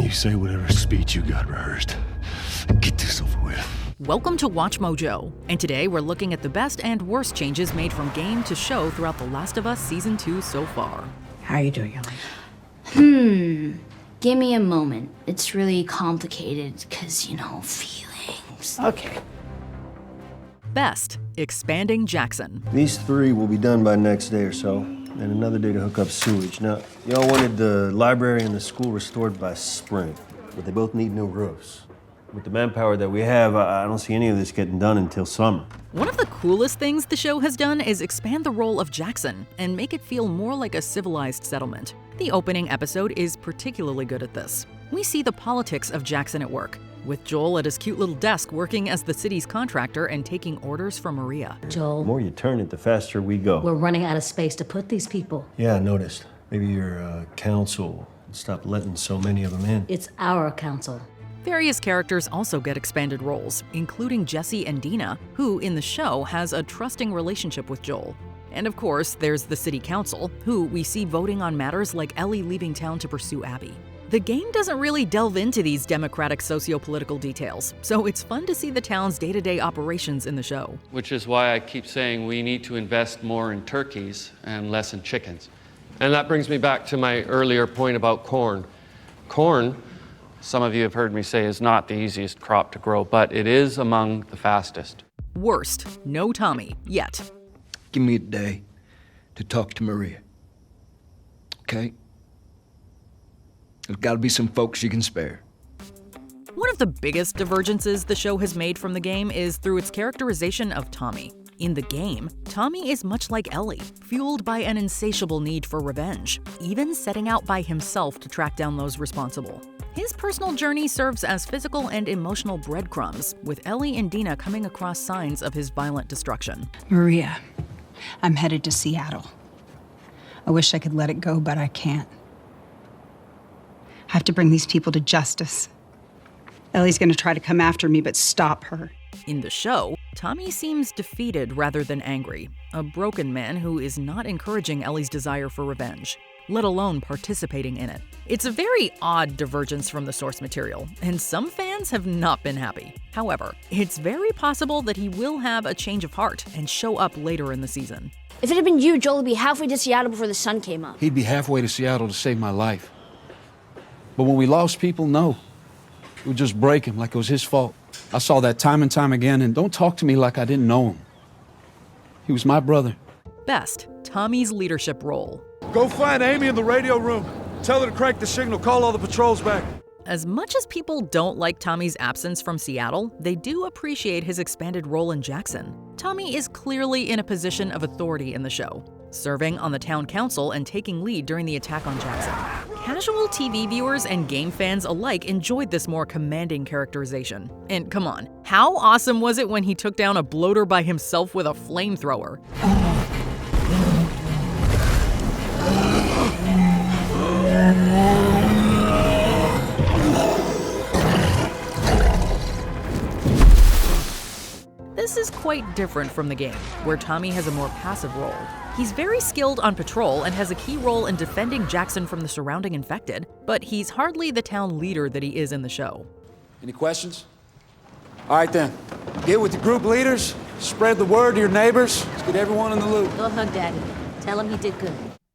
You say whatever speech you got rehearsed. Get this over with. Welcome to Watch Mojo, and today we're looking at the best and worst changes made from game to show throughout The Last of Us Season 2 so far. How are you doing, Ellie? Give me a moment. It's really complicated because, feelings. Okay. Best, expanding Jackson. These 3 will be done by next day or so, and another day to hook up sewage. Now, y'all wanted the library and the school restored by spring, but they both need new roofs. With the manpower that we have, I don't see any of this getting done until summer. One of the coolest things the show has done is expand the role of Jackson and make it feel more like a civilized settlement. The opening episode is particularly good at this. We see the politics of Jackson at work, with Joel at his cute little desk working as the city's contractor and taking orders from Maria. The more you turn it, the faster we go. We're running out of space to put these people. Yeah, I noticed. Maybe your council will stop letting so many of them in. It's our council. Various characters also get expanded roles, including Jesse and Dena, who in the show has a trusting relationship with Joel. And of course, there's the city council, who we see voting on matters like Ellie leaving town to pursue Abby. The game doesn't really delve into these democratic socio-political details, so it's fun to see the town's day-to-day operations in the show. Which is why I keep saying we need to invest more in turkeys and less in chickens. And that brings me back to my earlier point about corn. Corn, some of you have heard me say, is not the easiest crop to grow, but it is among the fastest. Worst, no Tommy, yet. Give me a day to talk to Maria, okay? There's gotta be some folks you can spare. One of the biggest divergences the show has made from the game is through its characterization of Tommy. In the game, Tommy is much like Ellie, fueled by an insatiable need for revenge, even setting out by himself to track down those responsible. His personal journey serves as physical and emotional breadcrumbs, with Ellie and Dena coming across signs of his violent destruction. Maria, I'm headed to Seattle. I wish I could let it go, but I can't. I have to bring these people to justice. Ellie's gonna try to come after me, but stop her. In the show, Tommy seems defeated rather than angry, a broken man who is not encouraging Ellie's desire for revenge, let alone participating in it. It's a very odd divergence from the source material, and some fans have not been happy. However, it's very possible that he will have a change of heart and show up later in the season. If it had been you, Joel would be halfway to Seattle before the sun came up. He'd be halfway to Seattle to save my life. But when we lost people, no. It would just break him like it was his fault. I saw that time and time again, and don't talk to me like I didn't know him. He was my brother. Best, Tommy's leadership role. Go find Amy in the radio room. Tell her to crank the signal, call all the patrols back. As much as people don't like Tommy's absence from Seattle, they do appreciate his expanded role in Jackson. Tommy is clearly in a position of authority in the show, serving on the town council and taking lead during the attack on Jackson. Casual TV viewers and game fans alike enjoyed this more commanding characterization. And come on, how awesome was it when he took down a bloater by himself with a flamethrower? This is quite different from the game, where Tommy has a more passive role. He's very skilled on patrol and has a key role in defending Jackson from the surrounding infected, but he's hardly the town leader that he is in the show. Any questions? All right then, get with the group leaders, spread the word to your neighbors, let's get everyone in the loop. Go hug Daddy. Tell him he did good.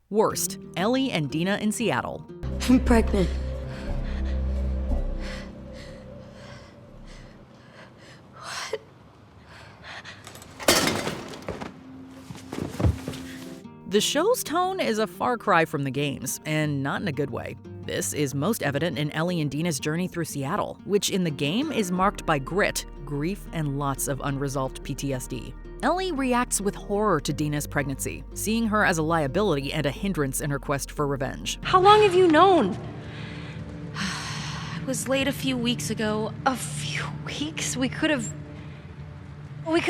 Worst, Ellie and Dena in Seattle. I'm pregnant. The show's tone is a far cry from the game's, and not in a good way. This is most evident in Ellie and Dena's journey through Seattle, which in the game is marked by grit, grief, and lots of unresolved PTSD. Ellie reacts with horror to Dena's pregnancy, seeing her as a liability and a hindrance in her quest for revenge. How long have you known? I was late a few weeks ago. A few weeks? We could have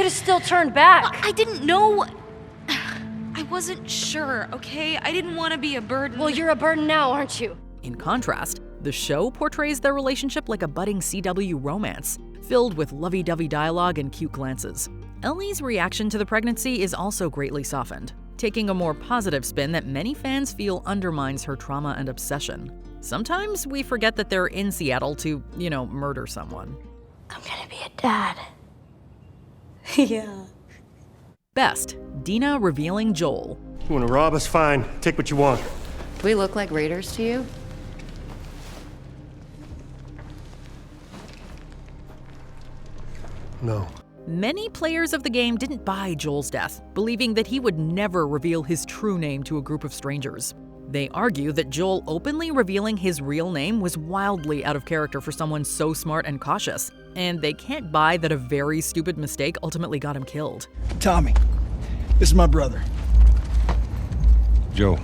still turned back. I didn't know. I wasn't sure, okay? I didn't want to be a burden. Well, you're a burden now, aren't you? In contrast, the show portrays their relationship like a budding CW romance, filled with lovey-dovey dialogue and cute glances. Ellie's reaction to the pregnancy is also greatly softened, taking a more positive spin that many fans feel undermines her trauma and obsession. Sometimes we forget that they're in Seattle to, murder someone. I'm gonna be a dad. Yeah. Best, Dena revealing Joel. You want to rob us? Fine. Take what you want. Do we look like raiders to you? No. Many players of the game didn't buy Joel's death, believing that he would never reveal his true name to a group of strangers. They argue that Joel openly revealing his real name was wildly out of character for someone so smart and cautious, and they can't buy that a very stupid mistake ultimately got him killed. Tommy, this is my brother. Joe.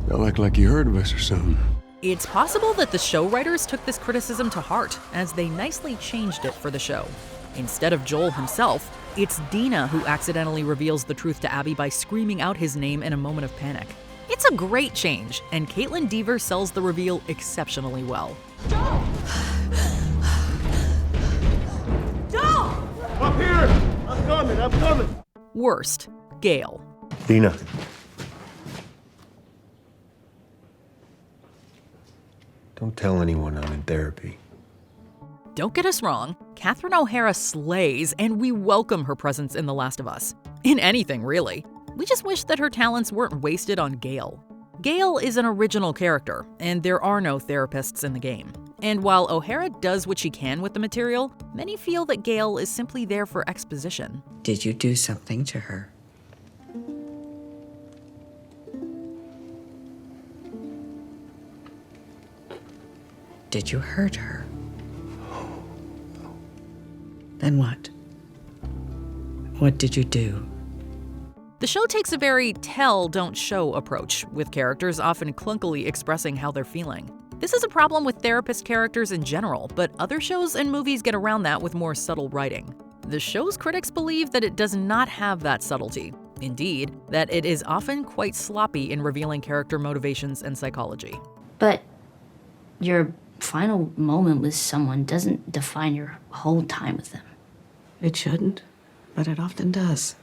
Y'all act like you heard of us or something. It's possible that the show writers took this criticism to heart, as they nicely changed it for the show. Instead of Joel himself, it's Dena who accidentally reveals the truth to Abby by screaming out his name in a moment of panic. It's a great change, and Caitlin Dever sells the reveal exceptionally well. Joel! Joel! Up here! I'm coming! Worst, Gail. Dena. Don't tell anyone I'm in therapy. Don't get us wrong, Catherine O'Hara slays, and we welcome her presence in The Last of Us. In anything, really. We just wish that her talents weren't wasted on Gail. Gail is an original character, and there are no therapists in the game. And while O'Hara does what she can with the material, many feel that Gail is simply there for exposition. Did you do something to her? Did you hurt her? Then what? What did you do? The show takes a very tell, don't show approach, with characters often clunkily expressing how they're feeling. This is a problem with therapist characters in general, but other shows and movies get around that with more subtle writing. The show's critics believe that it does not have that subtlety. Indeed, that it is often quite sloppy in revealing character motivations and psychology. But your final moment with someone doesn't define your whole time with them. It shouldn't, but it often does.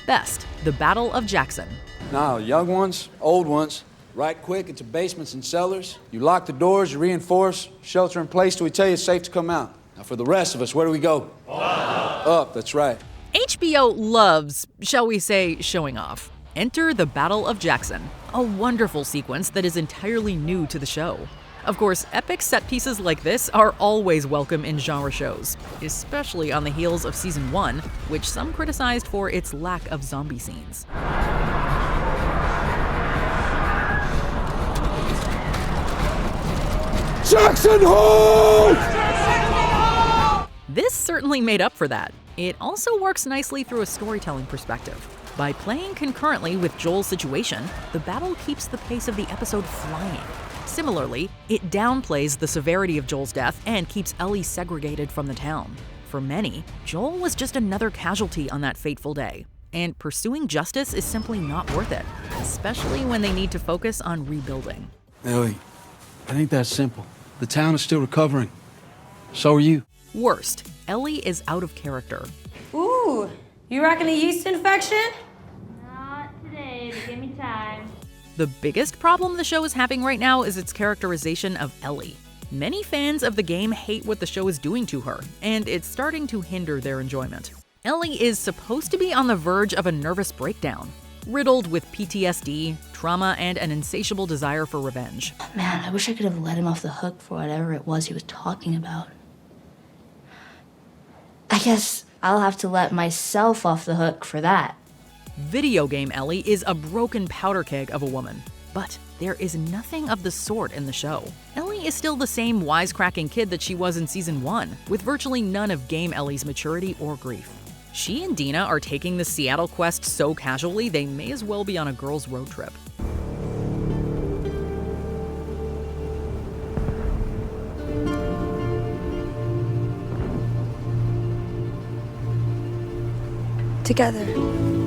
Best, The Battle of Jackson. Now, young ones, old ones, right quick into basements and cellars. You lock the doors, you reinforce, shelter in place till we tell you it's safe to come out. Now, for the rest of us, where do we go? Up, that's right. HBO loves, shall we say, showing off. Enter The Battle of Jackson, a wonderful sequence that is entirely new to the show. Of course, epic set pieces like this are always welcome in genre shows, especially on the heels of Season 1, which some criticized for its lack of zombie scenes. Jackson Hole! This certainly made up for that. It also works nicely through a storytelling perspective. By playing concurrently with Joel's situation, the battle keeps the pace of the episode flying. Similarly, it downplays the severity of Joel's death and keeps Ellie segregated from the town. For many, Joel was just another casualty on that fateful day, and pursuing justice is simply not worth it, especially when they need to focus on rebuilding. Ellie, it ain't that simple. The town is still recovering. So are you. Worst, Ellie is out of character. Ooh, you rocking a yeast infection? Not today, but give me time. The biggest problem the show is having right now is its characterization of Ellie. Many fans of the game hate what the show is doing to her, and it's starting to hinder their enjoyment. Ellie is supposed to be on the verge of a nervous breakdown, riddled with PTSD, trauma, and an insatiable desire for revenge. Man, I wish I could have let him off the hook for whatever it was he was talking about. I guess I'll have to let myself off the hook for that. Video game Ellie is a broken powder keg of a woman, but there is nothing of the sort in the show. Ellie is still the same wisecracking kid that she was in Season 1, with virtually none of game Ellie's maturity or grief. She and Dena are taking the Seattle quest so casually they may as well be on a girls' road trip. Together.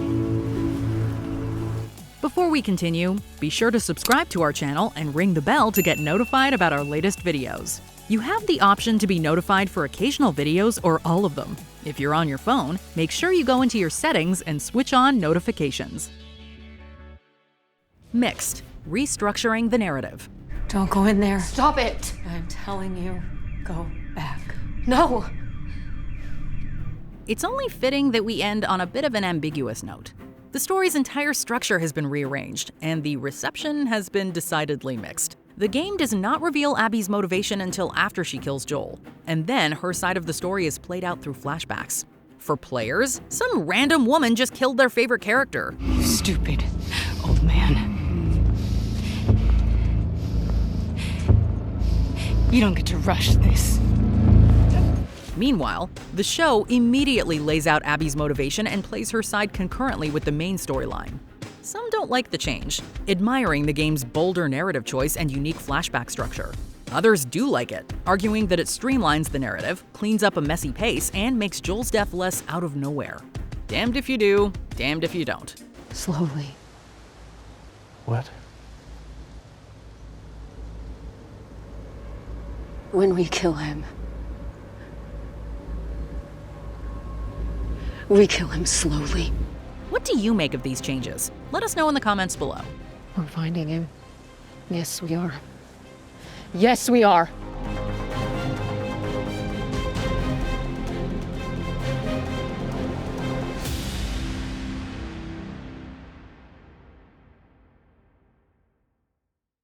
Before we continue, be sure to subscribe to our channel and ring the bell to get notified about our latest videos. You have the option to be notified for occasional videos or all of them. If you're on your phone, make sure you go into your settings and switch on notifications. Mixed. Restructuring the narrative. Don't go in there. Stop it! I'm telling you, go back. No! It's only fitting that we end on a bit of an ambiguous note. The story's entire structure has been rearranged, and the reception has been decidedly mixed. The game does not reveal Abby's motivation until after she kills Joel, and then her side of the story is played out through flashbacks. For players, some random woman just killed their favorite character. You stupid old man. You don't get to rush this. Meanwhile, the show immediately lays out Abby's motivation and plays her side concurrently with the main storyline. Some don't like the change, admiring the game's bolder narrative choice and unique flashback structure. Others do like it, arguing that it streamlines the narrative, cleans up a messy pace, and makes Joel's death less out of nowhere. Damned if you do, damned if you don't. Slowly. What? When we kill him, we kill him slowly. What do you make of these changes? Let us know in the comments below. We're finding him. Yes, we are. Yes, we are.